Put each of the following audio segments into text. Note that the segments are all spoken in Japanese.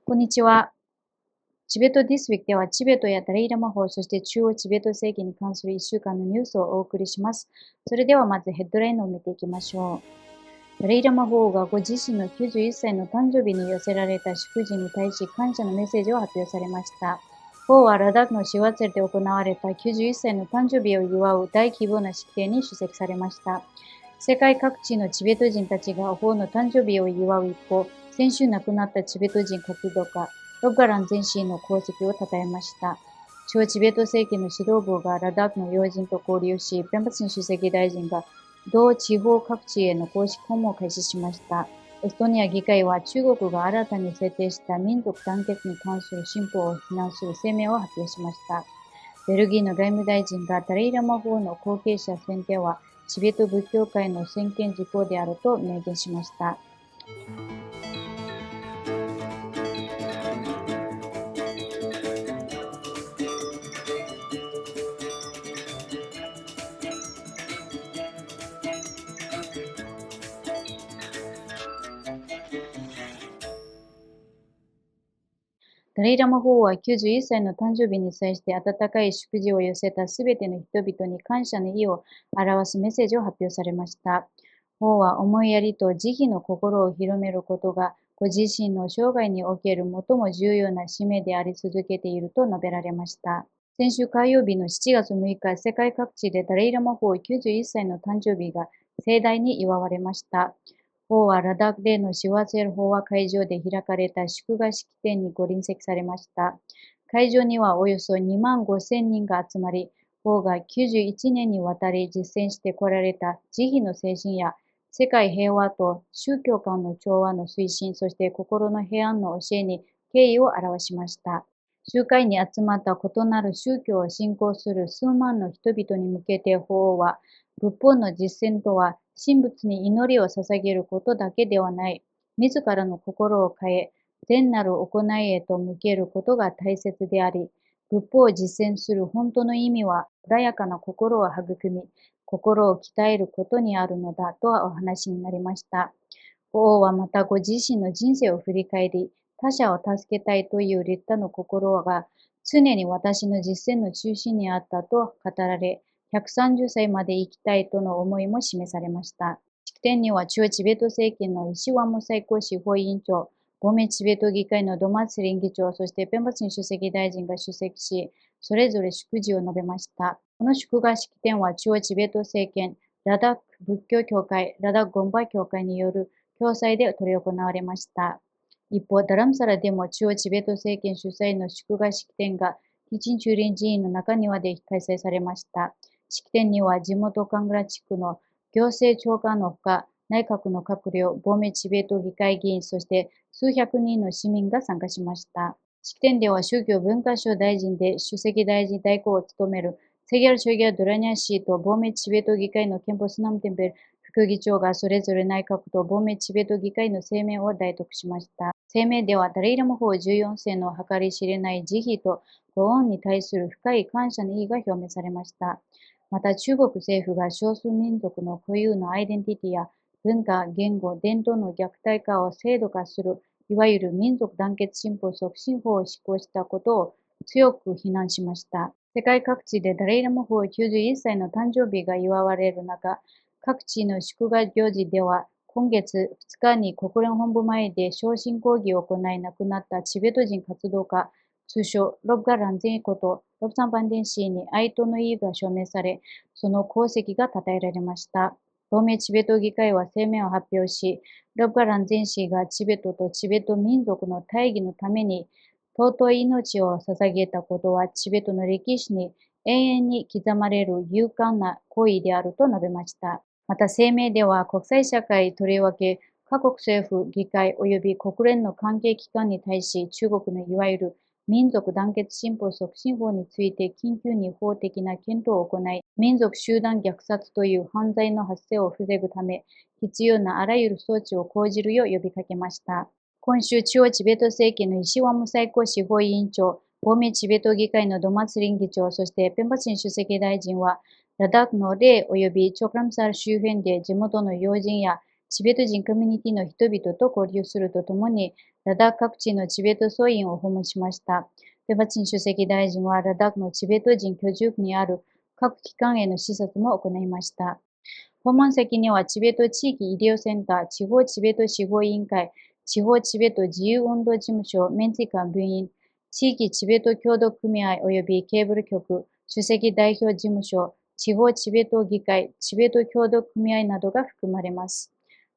こんにちは。チベットディスウィークでは、チベットやダライラマ法、そして中央チベット政権に関する1週間のニュースをお送りします。それではまずヘッドラインを見ていきましょう。ダライラマ法がご自身の91歳の誕生日に寄せられた祝辞に対し感謝のメッセージを発表されました。法はラダックのシワツェルで行われた91歳の誕生日を祝う大規模な式典に出席されました。世界各地のチベット人たちが法の誕生日を祝う一方、先週亡くなったチベット人活動家、ロッガラン前氏の功績を称えました。中央チベット政権の指導部がラダックの要人と交流し、ペンパチン主席大臣が同地方各地への公式訪問を開始しました。エストニア議会は中国が新たに制定した民族団結に関する新法を非難する声明を発表しました。ベルギーの外務大臣がダライラマ法の後継者選定はチベット仏教界の専権事項であると明言しました。ダライラマ法は91歳の誕生日に際して温かい祝辞を寄せたすべての人々に感謝の意を表すメッセージを発表されました。法は思いやりと慈悲の心を広めることがご自身の生涯における最も重要な使命であり続けていると述べられました。先週火曜日の7月6日、世界各地でダライラマ法91歳の誕生日が盛大に祝われました。法はラダックでのシワツェル法話会場で開かれた祝賀式典にご臨席されました。会場にはおよそ2万5千人が集まり、法が91年にわたり実践してこられた慈悲の精神や世界平和と宗教間の調和の推進、そして心の平安の教えに敬意を表しました。集会に集まった異なる宗教を信仰する数万の人々に向けて法は、仏法の実践とは神仏に祈りを捧げることだけではない、自らの心を変え、善なる行いへと向けることが大切であり、仏法を実践する本当の意味は穏やかな心を育み、心を鍛えることにあるのだとお話になりました。王はまたご自身の人生を振り返り、他者を助けたいという利他の心が常に私の実践の中心にあったと語られ、130歳まで生きたいとの思いも示されました。式典には中央チベット政権の石ワム最高司法委員長、亡命チベット議会のドマツリン議長、そしてペンバツン主席大臣が出席し、それぞれ祝辞を述べました。この祝賀式典は中央チベット政権、ラダック仏教協会、ラダックゴンバ協会による共催で執り行われました。一方、ダラムサラでも中央チベット政権主催の祝賀式典が、ティチン駐輪寺院の中庭で開催されました。式典には地元カングラ地区の行政長官のほか、内閣の閣僚、亡命チベット議会議員、そして数百人の市民が参加しました。式典では宗教文化省大臣で首席大臣代行を務めるセギャル・ショギャ・ドラニャ氏と亡命チベット議会のケンポスナムテンベル副議長がそれぞれ内閣と亡命チベット議会の声明を代読しました。声明ではダライラマ法14世の計り知れない慈悲とご恩に対する深い感謝の意が表明されました。また中国政府が少数民族の固有のアイデンティティや文化、言語、伝統の虐待化を制度化する、いわゆる民族団結進歩促進法を施行したことを強く非難しました。世界各地でダライラマ法91歳の誕生日が祝われる中、各地の祝賀行事では、今月2日に国連本部前で昇進講義を行い亡くなったチベット人活動家、通称ロブガランゼンことロブサンバンデン氏に哀悼の意が証明され、その功績が称えられました。同盟チベット議会は声明を発表し、ロブガランゼン氏がチベットとチベット民族の大義のために尊い命を捧げたことはチベットの歴史に永遠に刻まれる勇敢な行為であると述べました。また声明では国際社会とりわけ各国政府、議会及び国連の関係機関に対し中国のいわゆる民族団結進歩促進法について緊急に法的な検討を行い、民族集団虐殺という犯罪の発生を防ぐため、必要なあらゆる措置を講じるよう呼びかけました。今週、中央チベット政権の石ワム最高司法委員長、亡命チベット議会のドマツリン議長、そしてペンパチン主席大臣は、ラダックのレイ及びチョクラムサル周辺で地元の要人やチベット人コミュニティの人々と交流するとともに、ラダック各地のチベット僧院を訪問しました。ペバチン主席大臣はラダックのチベット人居住区にある各機関への視察も行いました。訪問先にはチベット地域医療センター、地方チベット司法委員会、地方チベット自由運動事務所、メンツィカン部員、地域チベット協同組合及びケーブル局、主席代表事務所、地方チベット議会、チベット協同組合などが含まれます。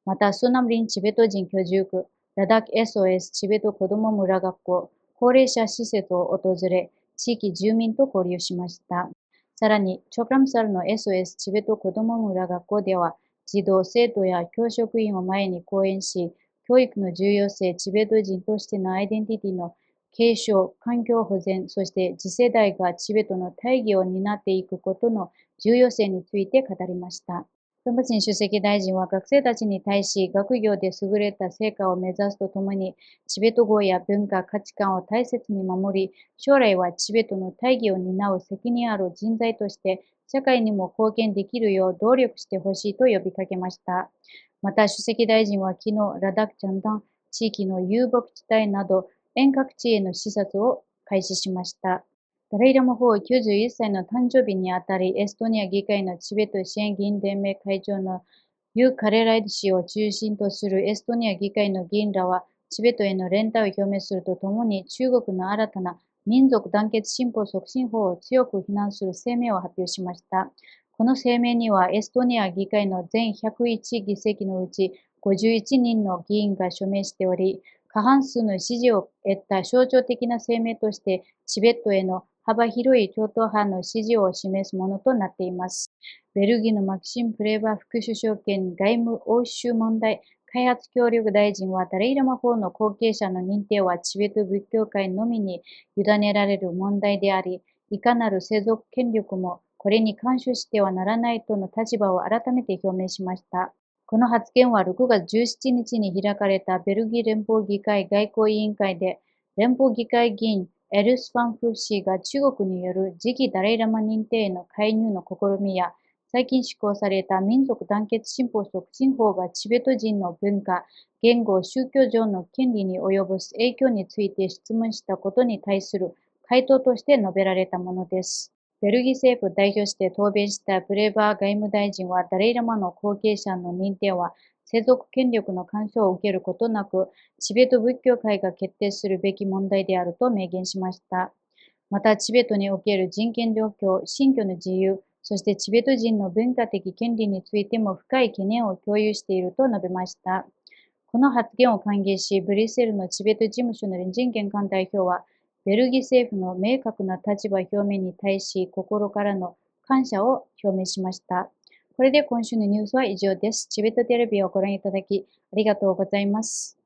また、スナムリンチベット人居住区、ラダック SOS チベット子ども村学校、高齢者施設を訪れ、地域住民と交流しました。さらに、チョクラムサルの SOS チベット子ども村学校では、児童、生徒や教職員を前に講演し、教育の重要性、チベット人としてのアイデンティティの継承、環境保全、そして次世代がチベットの大義を担っていくことの重要性について語りました。プンプチン主席大臣は学生たちに対し学業で優れた成果を目指すとともに、チベット語や文化、価値観を大切に守り、将来はチベットの大義を担う責任ある人材として社会にも貢献できるよう努力してほしいと呼びかけました。また、主席大臣は昨日、ラダックチャンダン地域の遊牧地帯など遠隔地への視察を開始しました。ダライラマ法91歳の誕生日にあたり、エストニア議会のチベット支援議員連盟会長のユー・カレライド氏を中心とするエストニア議会の議員らは、チベットへの連帯を表明するとともに、中国の新たな民族団結進歩促進法を強く非難する声明を発表しました。この声明には、エストニア議会の全101議席のうち51人の議員が署名しており、過半数の支持を得た象徴的な声明として、チベットへの幅広い超党派の支持を示すものとなっています。ベルギーのマキシム・プレーバー副首相兼外務欧州問題開発協力大臣は、ダライラマ法の後継者の認定はチベット仏教界のみに委ねられる問題であり、いかなる世俗権力もこれに干渉してはならないとの立場を改めて表明しました。この発言は6月17日に開かれたベルギー連邦議会外交委員会で、連邦議会議員エルス・ファンフ氏が中国による次期ダライラマ認定への介入の試みや、最近施行された民族団結進歩促進法がチベット人の文化、言語、宗教上の権利に及ぼす影響について質問したことに対する回答として述べられたものです。ベルギー政府代表して答弁したブレバー外務大臣は、ダレイラマの後継者の認定は世俗権力の干渉を受けることなく、チベット仏教会が決定するべき問題であると明言しました。また、チベットにおける人権状況、信教の自由、そしてチベット人の文化的権利についても深い懸念を共有していると述べました。この発言を歓迎し、ブリュッセルのチベット事務所の人権官代表は、ベルギー政府の明確な立場表明に対し、心からの感謝を表明しました。これで今週のニュースは以上です。チベットテレビをご覧いただきありがとうございます。